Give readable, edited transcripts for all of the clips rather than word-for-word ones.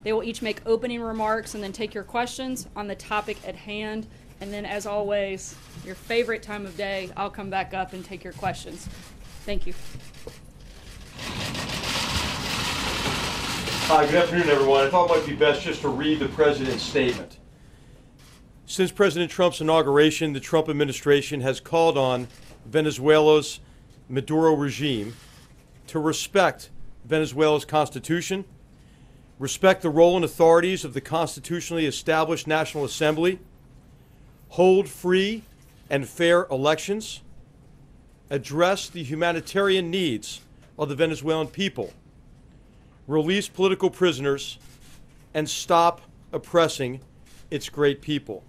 They will each make opening remarks and then take your questions on the topic at hand. And then, as always, your favorite time of day, I'll come back up and take your questions. Thank you. Hi, good afternoon, everyone. I thought it might be best just to read the President's statement. Since President Trump's inauguration, the Trump administration has called on Venezuela's Maduro regime to respect Venezuela's Constitution, respect the role and authorities of the constitutionally established National Assembly, hold free and fair elections, address the humanitarian needs of the Venezuelan people, release political prisoners, and stop oppressing its great people.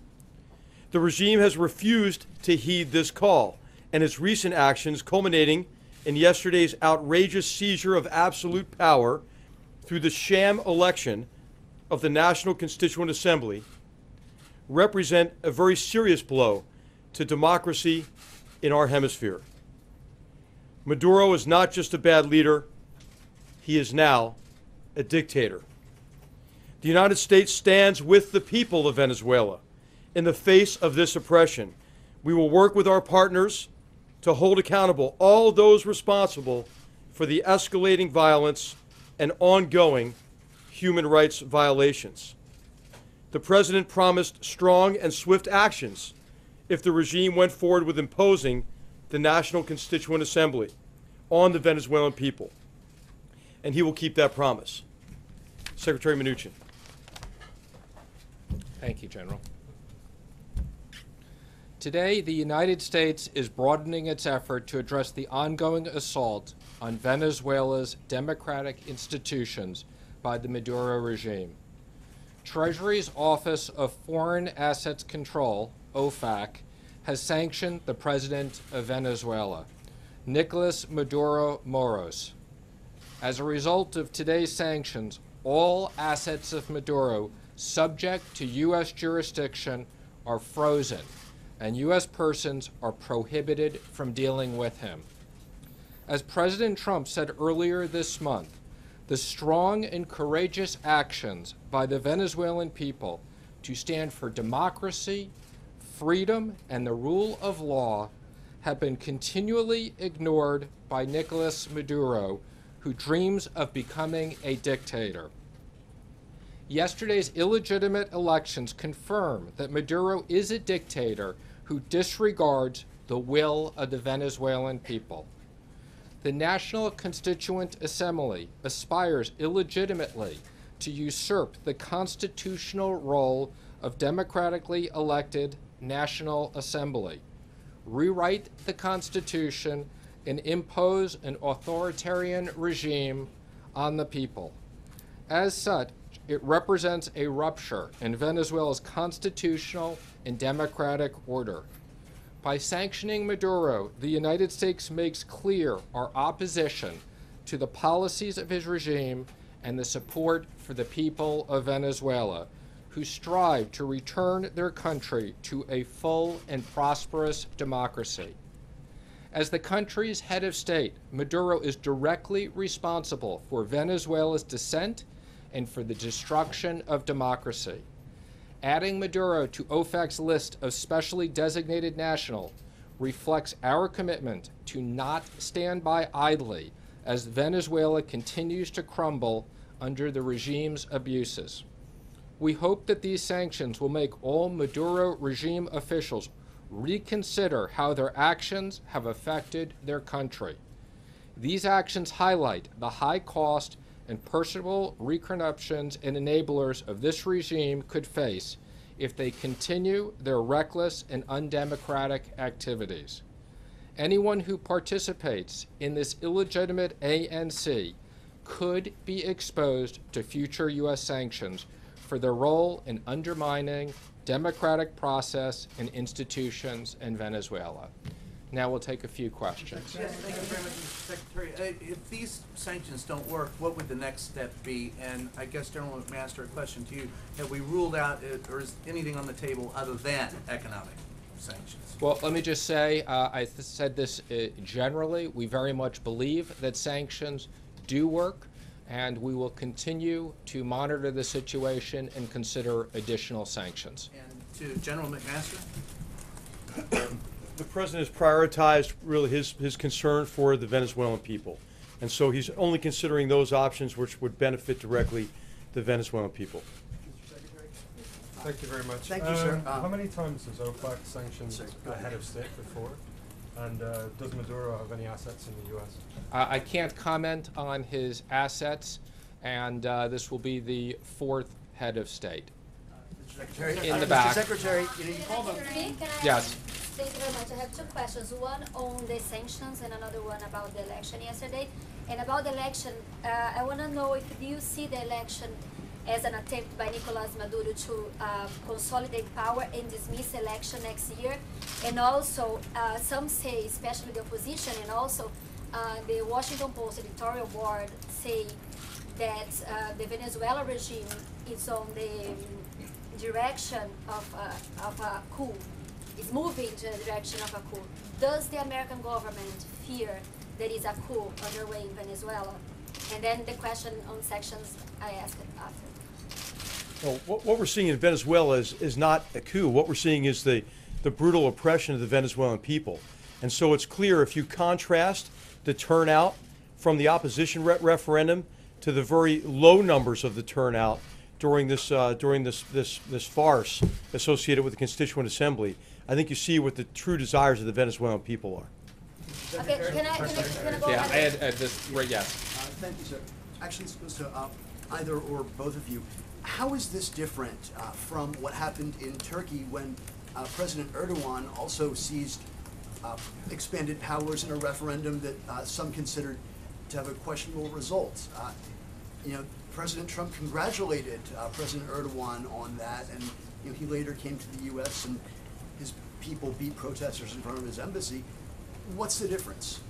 The regime has refused to heed this call, and its recent actions, culminating in yesterday's outrageous seizure of absolute power through the sham election of the National Constituent Assembly, represent a very serious blow to democracy in our hemisphere. Maduro is not just a bad leader, he is now a dictator. The United States stands with the people of Venezuela in the face of this oppression. We will work with our partners to hold accountable all those responsible for the escalating violence and ongoing human rights violations. The President promised strong and swift actions if the regime went forward with imposing the National Constituent Assembly on the Venezuelan people, and he will keep that promise. Secretary Mnuchin. Thank you, General. Today, the United States is broadening its effort to address the ongoing assault on Venezuela's democratic institutions by the Maduro regime. Treasury's Office of Foreign Assets Control, OFAC, has sanctioned the president of Venezuela, Nicolas Maduro Moros. As a result of today's sanctions, all assets of Maduro subject to U.S. jurisdiction are frozen, and U.S. persons are prohibited from dealing with him. As President Trump said earlier this month, the strong and courageous actions by the Venezuelan people to stand for democracy, freedom, and the rule of law have been continually ignored by Nicolas Maduro, who dreams of becoming a dictator. Yesterday's illegitimate elections confirm that Maduro is a dictator who disregards the will of the Venezuelan people. The National Constituent Assembly aspires illegitimately to usurp the constitutional role of democratically elected National Assembly, rewrite the Constitution, and impose an authoritarian regime on the people. As such, it represents a rupture in Venezuela's constitutional and democratic order. By sanctioning Maduro, the United States makes clear our opposition to the policies of his regime and the support for the people of Venezuela, who strive to return their country to a full and prosperous democracy. As the country's head of state, Maduro is directly responsible for Venezuela's descent and for the destruction of democracy. Adding Maduro to OFAC's list of specially designated national reflects our commitment to not stand by idly as Venezuela continues to crumble under the regime's abuses. We hope that these sanctions will make all Maduro regime officials reconsider how their actions have affected their country. These actions highlight the high cost and personal repercussions and enablers of this regime could face if they continue their reckless and undemocratic activities. Anyone who participates in this illegitimate ANC could be exposed to future U.S. sanctions for their role in undermining democratic process and institutions in Venezuela. Now we'll take a few questions. Yes, thank you very much, Mr. Secretary. If these sanctions don't work, what would the next step be? And I guess, General McMaster, a question to you. Have we ruled out, or is anything on the table other than economic sanctions? Well, let me just say, I said this generally. We very much believe that sanctions do work. and we will continue to monitor the situation and consider additional sanctions. And to General McMaster? The president has prioritized really his concern for the Venezuelan people. And so he's only considering those options which would benefit directly the Venezuelan people. Thank you very much. Thank you, sir. How many times has OPEC sanctioned a head of state before? And does Maduro have any assets in the U.S.? I can't comment on his assets, and this will be the fourth head of state. Mr. Secretary? In the back. Mr. Secretary, you called him. Yes. Thank you very much. I have two questions. One on the sanctions and another one about the election yesterday. And about the election, I want to know if you see the election as an attempt by Nicolás Maduro to consolidate power and dismiss election next year. And also, some say, especially the opposition, and also the Washington Post editorial board say that the Venezuela regime is on the direction of a coup, is moving to the direction of a coup. Does the American government fear there is a coup underway in Venezuela? And then the question on sanctions I asked after. Well, what we're seeing in Venezuela is not a coup. What we're seeing is the brutal oppression of the Venezuelan people. And so it's clear if you contrast the turnout from the opposition referendum to the very low numbers of the turnout during this farce associated with the Constituent Assembly, I think you see what the true desires of the Venezuelan people are. Okay, can I go Yeah, ahead? I had this, right, yes. Thank you, sir. Actually, it's supposed to either or both of you. How is this different from what happened in Turkey when President Erdogan also seized expanded powers in a referendum that some considered to have a questionable result? President Trump congratulated President Erdogan on that, and he later came to the U.S. and his people beat protesters in front of his embassy. What's the difference?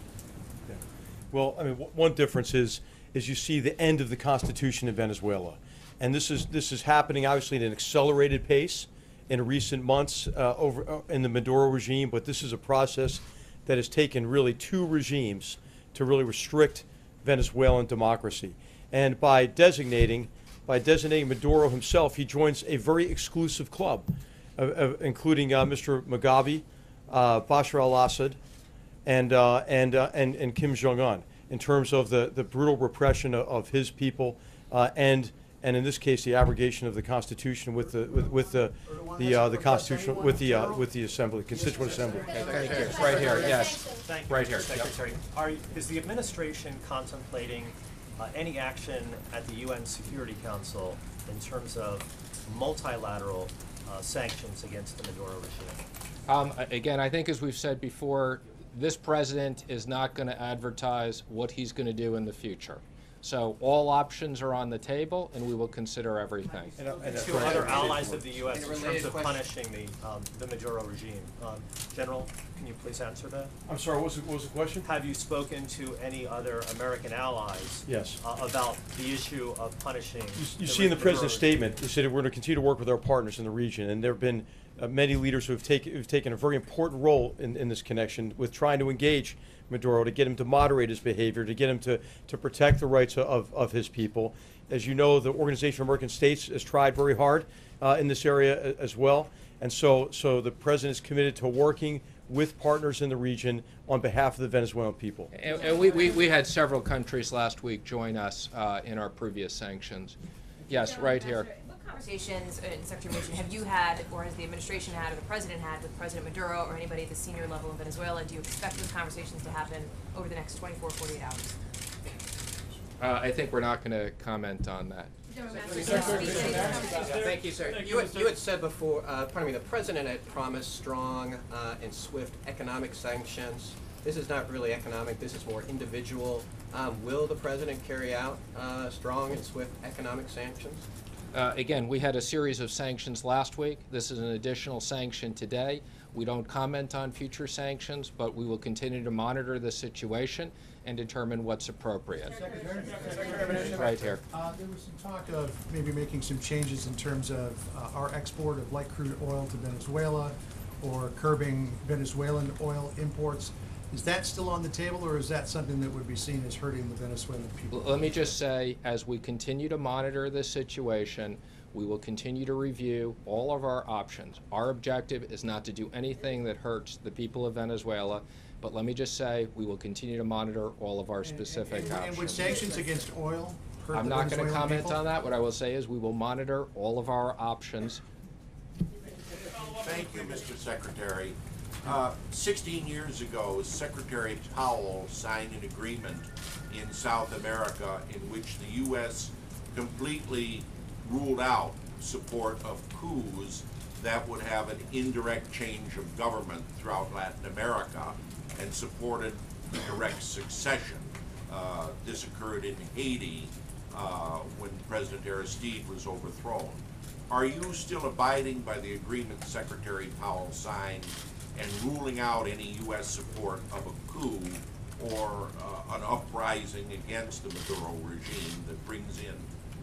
Yeah. Well, I mean, one difference is you see the end of the Constitution in Venezuela, and this is happening obviously at an accelerated pace in recent months in the Maduro regime. But this is a process that has taken really two regimes to really restrict Venezuelan democracy, and by designating Maduro himself, he joins a very exclusive club, including Mr. Mugabe, Bashar al-Assad, and Kim Jong-un, in terms of the brutal repression of his people, and in this case the abrogation of the Constitution with the constitutional with the assembly, Constituent Assembly. Thank you. Right here, yes. Thank you, Right Mr. here, Secretary. Is the administration contemplating any action at the UN Security Council in terms of multilateral sanctions against the Maduro regime? Again, I think as we've said before, this president is not going to advertise what he's going to do in the future. So all options are on the table, and we will consider everything. To other allies of the U.S. in terms of punishing the Maduro regime. General, can you please answer that? I'm sorry, what was the question? Have you spoken to any other American allies Yes. About the issue of punishing You see in the president's statement, he said we're going to continue to work with our partners in the region, and there have been many leaders who have taken a very important role in this connection with trying to engage Maduro, to get him to moderate his behavior, to get him to protect the rights of his people. As you know, the Organization of American States has tried very hard in this area as well, and so the president is committed to working with partners in the region on behalf of the Venezuelan people. And we had several countries last week join us in our previous sanctions. Yes, right here. What conversations, Secretary Mnuchin, have you had, or has the administration had, or the president had with President Maduro or anybody at the senior level in Venezuela? Do you expect those conversations to happen over the next 24, 48 hours? I think we're not going to comment on that. Thank you, sir. You had said before, the president had promised strong and swift economic sanctions. This is not really economic, this is more individual. Will the president carry out strong and swift economic sanctions? Again, we had a series of sanctions last week. This is an additional sanction today. We don't comment on future sanctions, but we will continue to monitor the situation and determine what's appropriate. Right here. There was some talk of maybe making some changes in terms of our export of light crude oil to Venezuela, or curbing Venezuelan oil imports. Is that still on the table, or is that something that would be seen as hurting the Venezuelan people? Let me just say, as we continue to monitor this situation, we will continue to review all of our options. Our objective is not to do anything that hurts the people of Venezuela, but let me just say, we will continue to monitor all of our specific And would options. sanctions against oil hurt the I'm not going to Venezuelan comment people? on that. What I will say is we will monitor all of our options. Thank you, Mr. Secretary. 16 years ago, Secretary Powell signed an agreement in South America in which the U.S. completely ruled out support of coups that would have an indirect change of government throughout Latin America and supported the direct succession. This occurred in Haiti when President Aristide was overthrown. Are you still abiding by the agreement Secretary Powell signed and ruling out any U.S. support of a coup or an uprising against the Maduro regime that brings in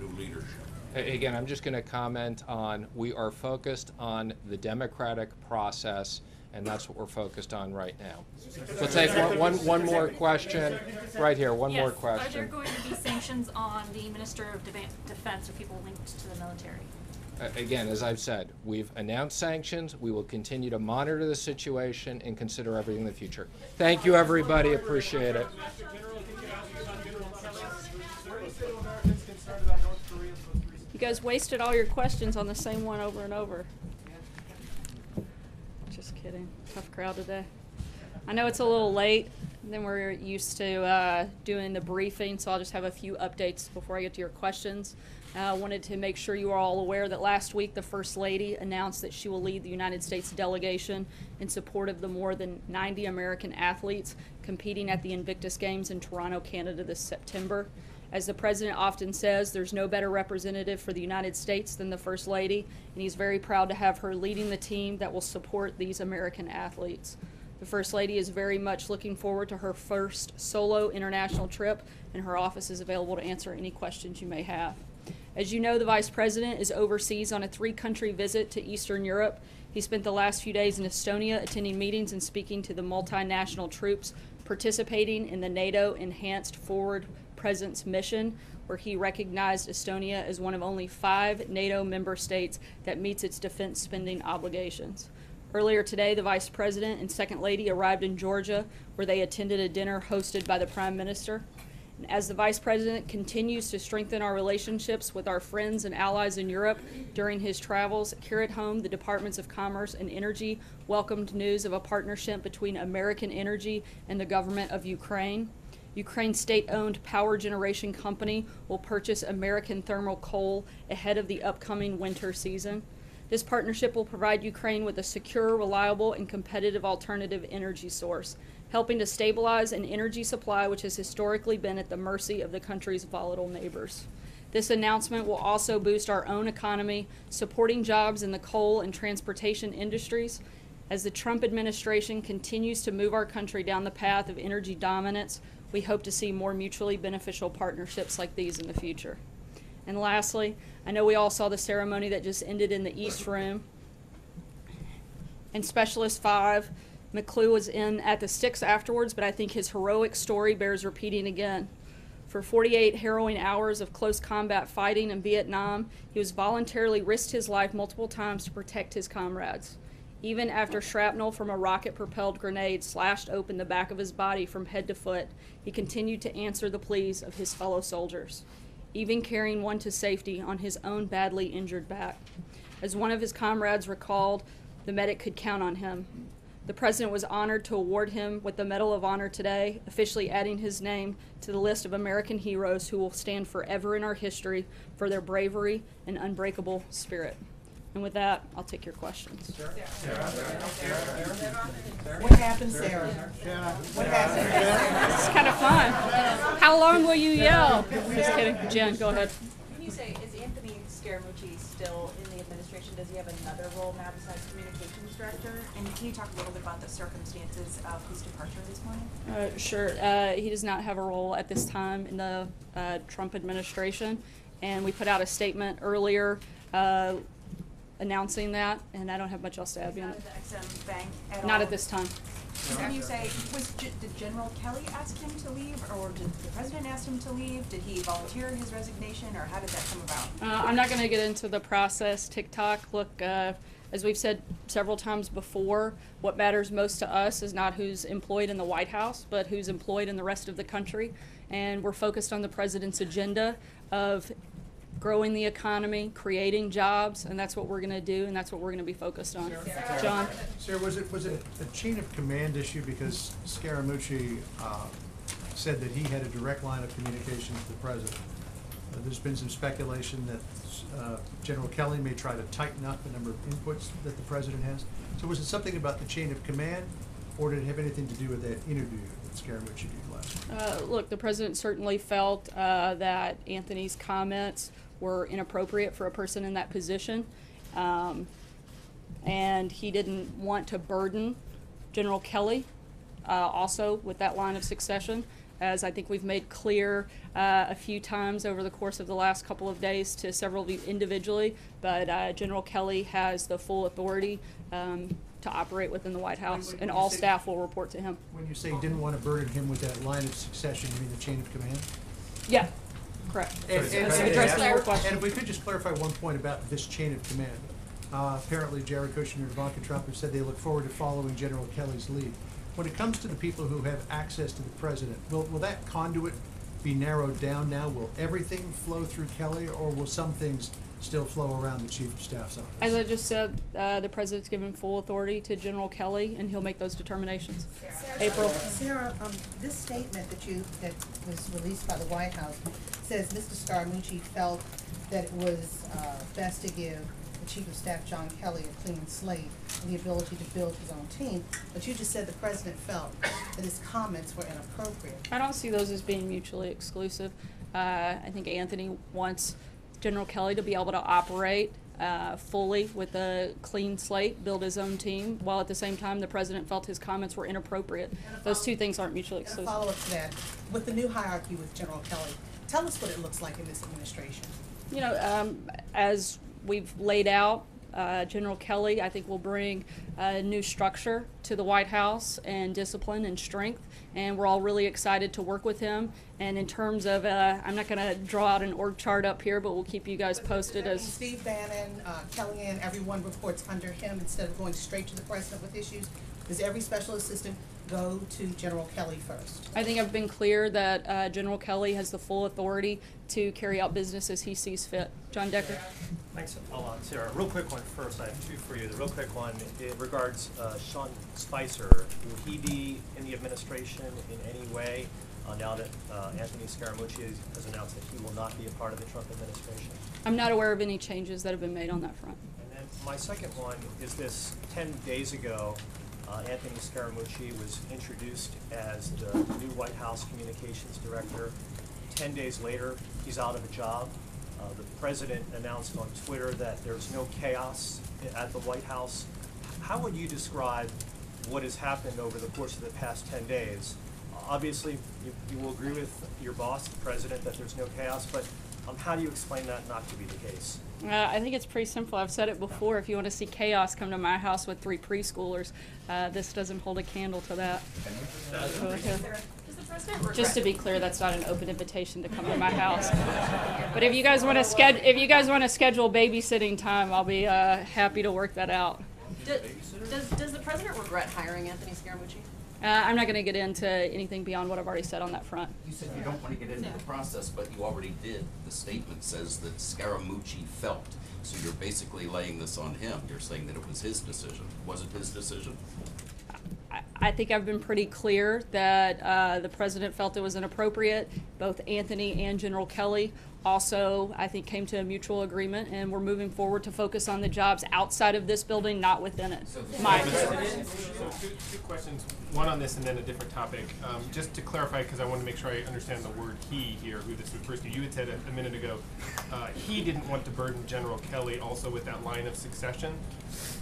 new leadership? Again, I'm just going to comment on, we are focused on the democratic process, and that's what we're focused on right now. We'll take one more question. Right here, one more question. Are there going to be sanctions on the Minister of Defense or people linked to the military? Again, as I've said, we've announced sanctions. We will continue to monitor the situation and consider everything in the future. Thank you, everybody. Appreciate it. You guys wasted all your questions on the same one over and over. Just kidding. Tough crowd today. I know it's a little late than we're used to doing the briefing, so I'll just have a few updates before I get to your questions. I wanted to make sure you are all aware that last week the First Lady announced that she will lead the United States delegation in support of the more than 90 American athletes competing at the Invictus Games in Toronto, Canada this September. As the President often says, there's no better representative for the United States than the First Lady, and he's very proud to have her leading the team that will support these American athletes. The First Lady is very much looking forward to her first solo international trip, and her office is available to answer any questions you may have. As you know, the Vice President is overseas on a 3-country visit to Eastern Europe. He spent the last few days in Estonia attending meetings and speaking to the multinational troops participating in the NATO Enhanced Forward Presence mission, where he recognized Estonia as one of only 5 NATO member states that meets its defense spending obligations. Earlier today, the Vice President and Second Lady arrived in Georgia, where they attended a dinner hosted by the Prime Minister. And as the Vice President continues to strengthen our relationships with our friends and allies in Europe during his travels, here at home, the Departments of Commerce and Energy welcomed news of a partnership between American Energy and the government of Ukraine. Ukraine's state-owned power generation company will purchase American thermal coal ahead of the upcoming winter season. This partnership will provide Ukraine with a secure, reliable, and competitive alternative energy source, helping to stabilize an energy supply which has historically been at the mercy of the country's volatile neighbors. This announcement will also boost our own economy, supporting jobs in the coal and transportation industries. As the Trump administration continues to move our country down the path of energy dominance, we hope to see more mutually beneficial partnerships like these in the future. And lastly, I know we all saw the ceremony that just ended in the East Room. And Specialist 5, McClue was in at the 6 afterwards, but I think his heroic story bears repeating again. For 48 harrowing hours of close combat fighting in Vietnam, he was voluntarily risked his life multiple times to protect his comrades. Even after shrapnel from a rocket-propelled grenade slashed open the back of his body from head to foot, he continued to answer the pleas of his fellow soldiers, even carrying one to safety on his own badly injured back. As one of his comrades recalled, the medic could count on him. The President was honored to award him with the Medal of Honor today, officially adding his name to the list of American heroes who will stand forever in our history for their bravery and unbreakable spirit. And with that, I'll take your questions. What happened, Sarah? What happened? It's kind of fun. How long will you yell? Just kidding. Jen, go ahead. Can you say, is Anthony Scaramucci still in the administration? Does he have another role now besides communications director? And can you talk a little bit about the circumstances of his departure this morning? Sure. He does not have a role at this time in the Trump administration. And we put out a statement earlier announcing that, and I don't have much else to add beyond it. The Exim Bank at Not all? at this time. Can you say, did General Kelly ask him to leave, or did the president ask him to leave? Did he volunteer his resignation, or how did that come about? I'm not going to get into the process. TikTok, look, as we've said several times before, what matters most to us is not who's employed in the White House, but who's employed in the rest of the country. And we're focused on the president's agenda of growing the economy, creating jobs, and that's what we're going to do, and that's what we're going to be focused on. John? Sarah, was it a chain of command issue because Scaramucci said that he had a direct line of communication to the president? There's been some speculation that General Kelly may try to tighten up the number of inputs that the president has. So was it something about the chain of command, or did it have anything to do with that interview that Scaramucci did last week? Look, the president certainly felt that Anthony's comments were inappropriate for a person in that position, and he didn't want to burden General Kelly also with that line of succession, as I think we've made clear a few times over the course of the last couple of days to several of you individually, but General Kelly has the full authority to operate within the White House, and all staff will report to him. When you say you didn't want to burden him with that line of succession, you mean the chain of command? Yeah, correct. And Addressing your question. And if we could just clarify one point about this chain of command. Apparently Jared Kushner and Ivanka Trump have said they look forward to following General Kelly's lead. When it comes to the people who have access to the president, will that conduit be narrowed down now? Will everything flow through Kelly, or will some things still flow around the Chief of Staff's office? As I just said, the president's given full authority to General Kelly, and he'll make those determinations. April. Sarah, this statement that was released by the White House says Mr. Scaramucci felt that it was best to give the Chief of Staff, John Kelly, a clean slate and the ability to build his own team. But you just said the president felt that his comments were inappropriate. I don't see those as being mutually exclusive. I think Anthony wants General Kelly to be able to operate fully with a clean slate, build his own team, while at the same time the president felt his comments were inappropriate. Those two things aren't mutually exclusive. And a follow-up to that, with the new hierarchy with General Kelly, tell us what it looks like in this administration. You know, as we've laid out, General Kelly, I think, will bring a new structure to the White House and discipline and strength, and we're all really excited to work with him. And in terms of, I'm not going to draw out an org chart up here, but we'll keep you guys posted as Steve Bannon, Kellyanne, everyone reports under him instead of going straight to the president with issues. Does every special assistant go to General Kelly first? I think I've been clear that General Kelly has the full authority to carry out business as he sees fit. John Decker. Thanks a lot, Sarah. Real quick one first. I have two for you. The real quick one, it regards Sean Spicer. Will he be in the administration in any way now that Anthony Scaramucci has announced that he will not be a part of the Trump administration? I'm not aware of any changes that have been made on that front. And then my second one is this: 10 days ago, Anthony Scaramucci was introduced as the new White House communications director. 10 days later, he's out of a job. The president announced on Twitter that there's no chaos at the White House. How would you describe what has happened over the course of the past 10 days? Obviously, you will agree with your boss, the president, that there's no chaos, but how do you explain that not to be the case? I think it's pretty simple. I've said it before. If you want to see chaos, come to my house with 3 preschoolers. This doesn't hold a candle to that. Just to be clear, that's not an open invitation to come to my house. But if you guys want to schedule babysitting time, I'll be happy to work that out. Does the president regret hiring Anthony Scaramucci? I'm not going to get into anything beyond what I've already said on that front. You said you don't want to get into the process, but you already did. The statement says that Scaramucci felt. So you're basically laying this on him. You're saying that it was his decision. Was it his decision? I think I've been pretty clear that the president felt it was inappropriate. Both Anthony and General Kelly also, I think, came to a mutual agreement, and we're moving forward to focus on the jobs outside of this building, not within it. So two questions, one on this and then a different topic. Just to clarify, because I want to make sure I understand the word he here, who this refers to. You had said a minute ago, he didn't want to burden General Kelly also with that line of succession.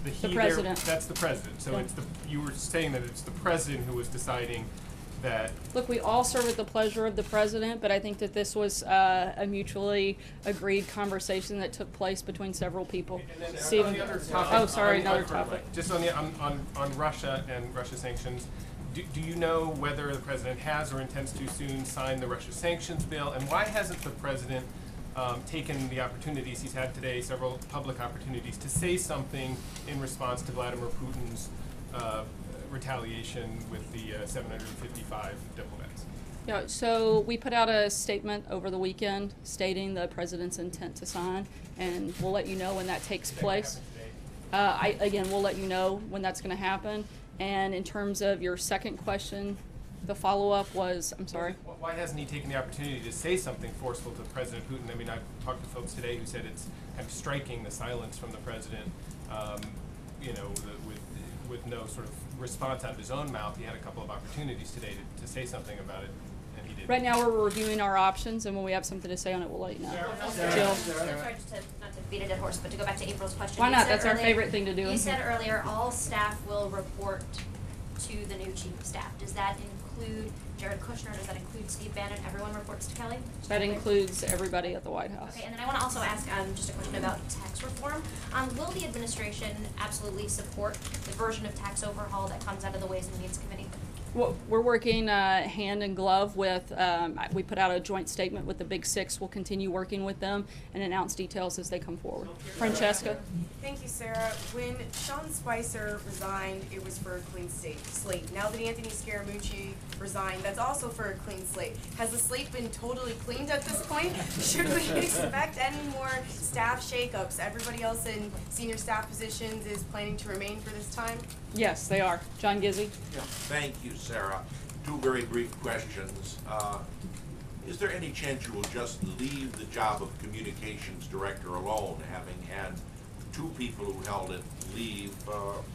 The president. That's the president. So it's you were saying that it's the president who was deciding that. Look, we all serve at the pleasure of the president, but I think that this was a mutually agreed conversation that took place between several people. Stephen, another topic. Just on Russia and Russia sanctions. do you know whether the president has or intends to soon sign the Russia sanctions bill? And why hasn't the president taken the opportunities he's had today, several public opportunities, to say something in response to Vladimir Putin's retaliation with the 755 diplomats? Yeah, so we put out a statement over the weekend stating the president's intent to sign, and we'll let you know when that takes place. Again, we'll let you know when that's going to happen. And in terms of your second question, the follow-up was, I'm sorry? Why hasn't he taken the opportunity to say something forceful to President Putin? I mean, I've talked to folks today who said it's kind of striking, the silence from the president, you know, with no sort of response out of his own mouth. He had a couple of opportunities today to say something about it, and he didn't. Right now we're reviewing our options, and when we have something to say on it, we'll let you know. Jill? Sorry, just not to beat a dead horse, but to go back to April's question. Why You not? said That's our earlier- favorite thing to do. You said earlier, all staff will report to the new chief of staff. Does that include Jared Kushner? Does that include Steve Bannon? Everyone reports to Kelly? That includes everybody at the White House. Okay, and then I want to also ask just a question about tax reform. Will the administration absolutely support the version of tax overhaul that comes out of the Ways and Means Committee? Well, we're working hand in glove with, we put out a joint statement with the Big Six. We'll continue working with them and announce details as they come forward. Francesca? Thank you, Sarah. When Sean Spicer resigned, it was for a clean slate. Now that Anthony Scaramucci resigned, that's also for a clean slate. Has the slate been totally cleaned at this point? Should we expect any more staff shakeups? Everybody else in senior staff positions is planning to remain for this time? Yes, they are. John Gizzi? Yeah, thank you, Sarah. Two very brief questions. Is there any chance you will just leave the job of communications director alone, having had two people who held it leave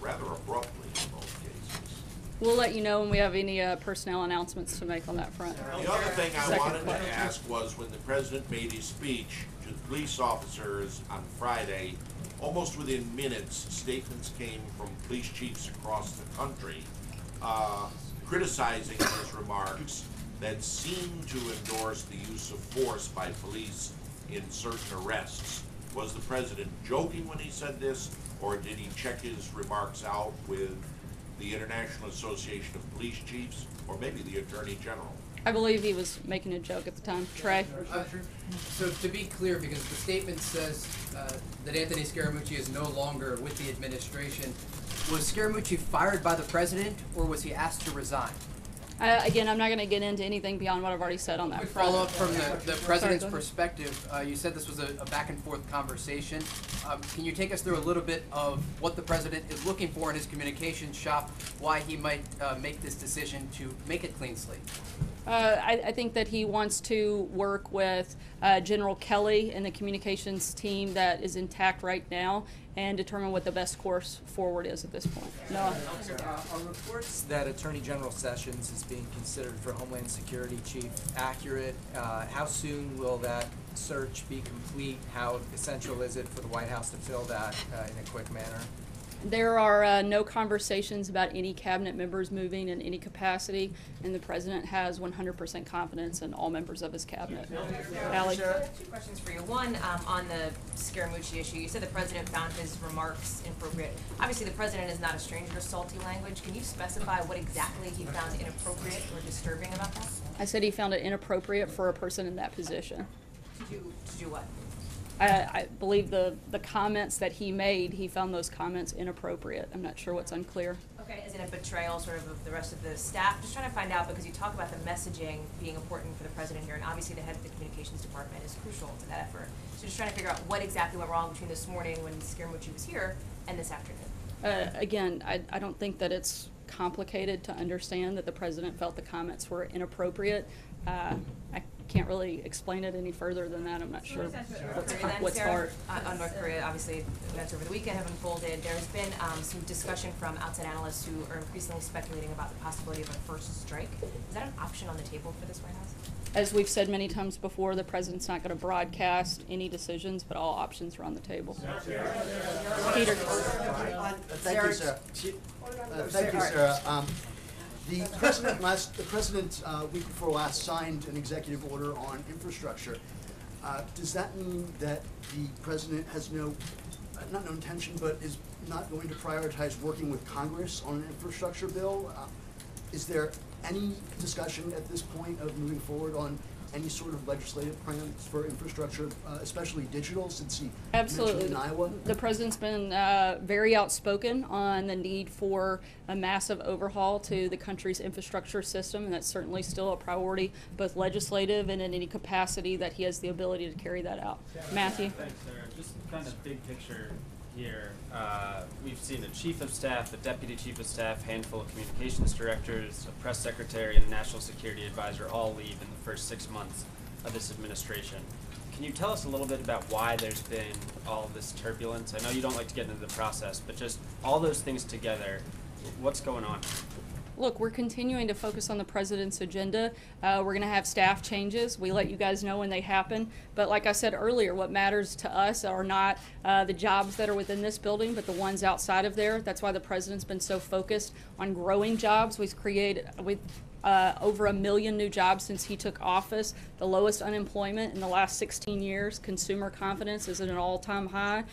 rather abruptly in both cases? We'll let you know when we have any personnel announcements to make on that front. The other thing I wanted to ask was when the president made his speech to the police officers on Friday, almost within minutes, statements came from police chiefs across the country criticizing his remarks that seemed to endorse the use of force by police in certain arrests. Was the president joking when he said this, or did he check his remarks out with the International Association of Police Chiefs, or maybe the Attorney General? I believe he was making a joke at the time. Trey? So to be clear, because the statement says that Anthony Scaramucci is no longer with the administration, was Scaramucci fired by the president, or was he asked to resign? Again, I'm not going to get into anything beyond what I've already said on that Quick front. follow-up from the president's Sorry, perspective. You said this was a back-and-forth conversation. Can you take us through a little bit of what the president is looking for in his communications shop, why he might make this decision to make a clean slate? I think that he wants to work with General Kelly and the communications team that is intact right now and determine what the best course forward is at this point. Noah? Are reports that Attorney General Sessions is being considered for Homeland Security Chief accurate? How soon will that search be complete? How essential is it for the White House to fill that in a quick manner? There are no conversations about any cabinet members moving in any capacity, and the president has 100% confidence in all members of his cabinet. Allie? Two questions for you. One, on the Scaramucci issue, you said the president found his remarks inappropriate. Obviously, the president is not a stranger to salty language. Can you specify what exactly he found inappropriate or disturbing about that? I said he found it inappropriate for a person in that position. To do what? I believe the comments that he made, he found those comments inappropriate. I'm not sure what's unclear. Okay, is it a betrayal sort of the rest of the staff? Just trying to find out, because you talk about the messaging being important for the president here, and obviously the head of the communications department is crucial to that effort. So just trying to figure out what exactly went wrong between this morning when Scaramucci was here and this afternoon. Again, I don't think that it's complicated to understand that the president felt the comments were inappropriate. I can't really explain it any further than that. I'm not sure what's hard. On North Korea, obviously, events over the weekend have unfolded. There's been some discussion from outside analysts who are increasingly speculating about the possibility of a first strike. Is that an option on the table for this White House? As we've said many times before, the president's not going to broadcast any decisions, but all options are on the table. Peter. Thank you, Sarah. Thank you, Sarah. The president week before last signed an executive order on infrastructure. Does that mean that the president has not no intention, but is not going to prioritize working with Congress on an infrastructure bill? Is there any discussion at this point of moving forward on any sort of legislative plans for infrastructure, especially digital, since he Absolutely. mentioned in Iowa? The president's been very outspoken on the need for a massive overhaul to the country's infrastructure system, and that's certainly still a priority, both legislative and in any capacity that he has the ability to carry that out. Matthew? Thanks, Sarah. Just kind of big picture here. We've seen a chief of staff, a deputy chief of staff, handful of communications directors, a press secretary, and a national security advisor all leave in the first 6 months of this administration. Can you tell us a little bit about why there's been all this turbulence? I know you don't like to get into the process, but just all those things together, what's going on? Look, we're continuing to focus on the president's agenda. We're going to have staff changes. We let you guys know when they happen. But like I said earlier, what matters to us are not the jobs that are within this building, but the ones outside of there. That's why the president's been so focused on growing jobs. We've created over 1 million new jobs since he took office, the lowest unemployment in the last 16 years. Consumer confidence is at an all-time high.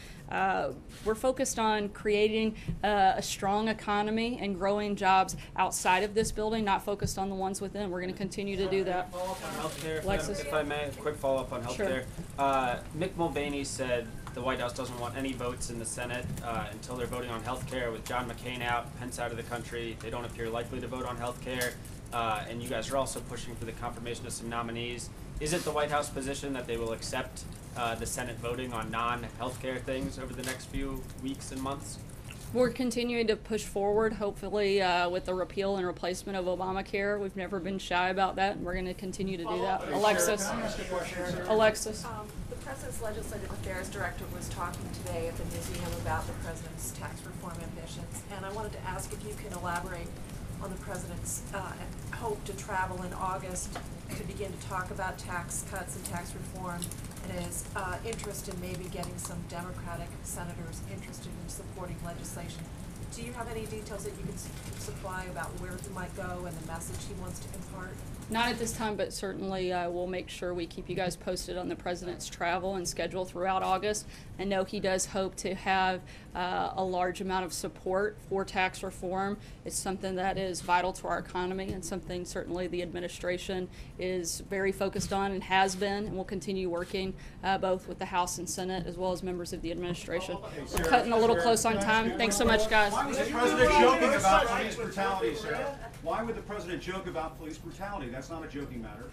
We're focused on creating a strong economy and growing jobs outside of this building, not focused on the ones within. We're going to continue to do that. Healthcare, Alexis? if I may, a quick follow-up on healthcare. Sure. Mick Mulvaney said the White House doesn't want any votes in the Senate until they're voting on healthcare. With John McCain out, Pence out of the country, they don't appear likely to vote on healthcare. And you guys are also pushing for the confirmation of some nominees. Is it the White House position that they will accept the Senate voting on non-healthcare things over the next few weeks and months? We're continuing to push forward, hopefully with the repeal and replacement of Obamacare. We've never been shy about that, and we're going to continue to do that. Alexis. Alexis. The President's Legislative Affairs Director was talking today at the museum about the President's tax reform ambitions, and I wanted to ask if you can elaborate on the President's hope to travel in August to begin to talk about tax cuts and tax reform, and his interest in maybe getting some Democratic senators interested in supporting legislation. Do you have any details that you can supply about where he might go and the message he wants to impart? Not at this time, but certainly we'll make sure we keep you guys posted on the president's travel and schedule throughout August. And know he does hope to have a large amount of support for tax reform. It's something that is vital to our economy and something certainly the administration is very focused on and has been and will continue working both with the House and Senate as well as members of the administration. We're cutting a little close on time. Thanks so much, guys. Why was the president joking about police brutality, Sarah? Why would the president joke about police brutality? That's not a joking matter.